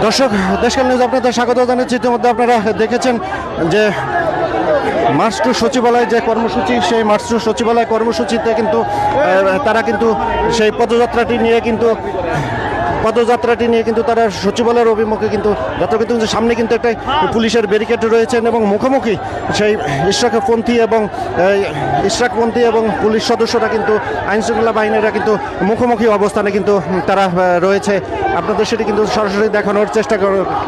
দর্শক, দেশকাল নিউজ আপনাদের স্বাগত জানাচ্ছি। ইতিমধ্যে আপনারা দেখেছেন যে মার্চ টু সচিবালয় যে কর্মসূচি, সেই মার্চ টু সচিবালয় কর্মসূচিতে কিন্তু তারা কিন্তু সেই পদযাত্রাটি নিয়ে কিন্তু তারা সচিবালয়ের অভিমুখে কিন্তু যাত্রা কিন্তু সামনে কিন্তু একটা পুলিশের ব্যারিকেড রয়েছেন এবং মুখোমুখি সেই ইশরাকপন্থী এবং পুলিশ সদস্যরা কিন্তু আইনশৃঙ্খলা বাহিনীরা কিন্তু মুখোমুখি অবস্থানে কিন্তু তারা রয়েছে। আপনাদের সেটি কিন্তু সরাসরি দেখানোর চেষ্টা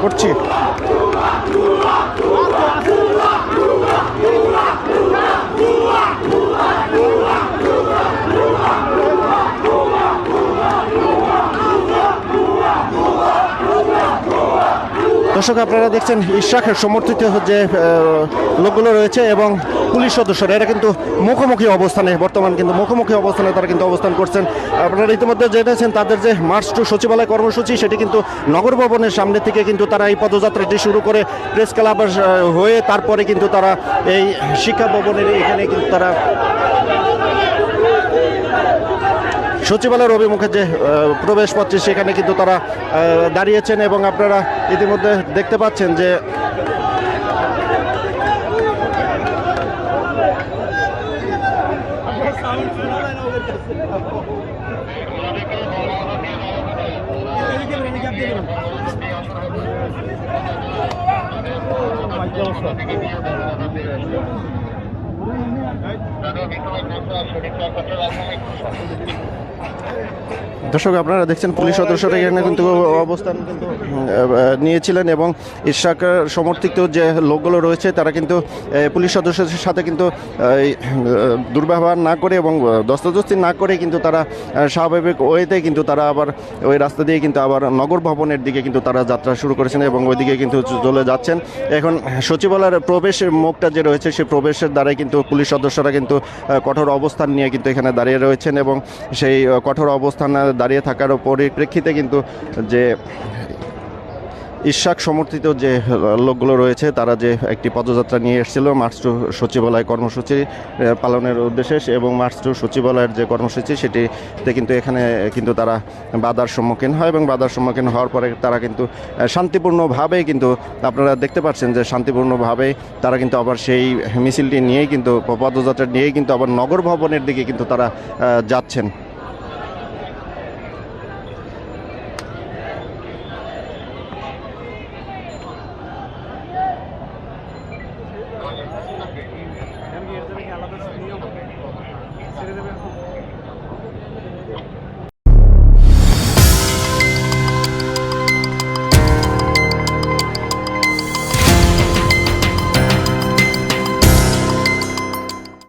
করছি। দর্শক, আপনারা দেখছেন ইশরাকের সমর্থিত যে লোকগুলো রয়েছে এবং পুলিশ সদস্যরা এরা কিন্তু মুখোমুখি অবস্থানে তারা কিন্তু অবস্থান করছেন। আপনারা ইতিমধ্যে জেনেছেন তাদের যে মার্চ টু সচিবালয় কর্মসূচি, সেটি কিন্তু নগর ভবনের সামনে থেকে কিন্তু তারা এই পদযাত্রাটি শুরু করে প্রেস ক্লাব হয়ে তারপরে কিন্তু তারা এই শিক্ষা ভবনের এখানে কিন্তু তারা সচিবালয়ের অভিমুখে যে প্রবেশপত্রে সেখানে কিন্তু তারা দাঁড়িয়েছেন এবং আপনারা ইতিমধ্যে দেখতে পাচ্ছেন যে দর্শক, আপনারা দেখছেন পুলিশ সদস্যরা এখানে কিন্তু অবস্থান কিন্তু নিয়েছিলেন এবং ইশরাকের সমর্থিত যে লোকগুলো রয়েছে তারা কিন্তু পুলিশ সদস্যদের সাথে কিন্তু দুর্ব্যবহার না করে এবং দস্তদস্তি না করে কিন্তু তারা স্বাভাবিক ওয়েতে কিন্তু তারা আবার ওই রাস্তা দিয়ে কিন্তু আবার নগর ভবনের দিকে কিন্তু তারা যাত্রা শুরু করেছেন এবং ওইদিকে কিন্তু চলে যাচ্ছেন। এখন সচিবালয়ের প্রবেশের মুখটা যে রয়েছে সেই প্রবেশের দ্বারাই কিন্তু পুলিশ সদস্যরা কিন্তু কঠোর অবস্থান নিয়ে কিন্তু এখানে দাঁড়িয়ে রয়েছেন এবং সেই কঠোর অবস্থান দাঁড়িয়ে থাকার পরিপ্রেক্ষিতে কিন্তু যে ইশরাক সমর্থিত যে লোকগুলো রয়েছে তারা যে একটি পদযাত্রা নিয়ে এসেছিল মার্চ টু সচিবালয় কর্মসূচি পালনের উদ্দেশ্যে এবং মার্চ টু সচিবালয়ের যে কর্মসূচি সেটিতে কিন্তু এখানে কিন্তু তারা বাধার সম্মুখীন হয় এবং বাধার সম্মুখীন হওয়ার পরে তারা কিন্তু শান্তিপূর্ণভাবে কিন্তু আপনারা দেখতে পাচ্ছেন যে শান্তিপূর্ণভাবে তারা কিন্তু আবার সেই মিছিলটি নিয়েই কিন্তু পদযাত্রা নিয়েই কিন্তু আবার নগর ভবনের দিকে কিন্তু তারা যাচ্ছেন। আলাদা নিয়ম ছেড়ে দেবে।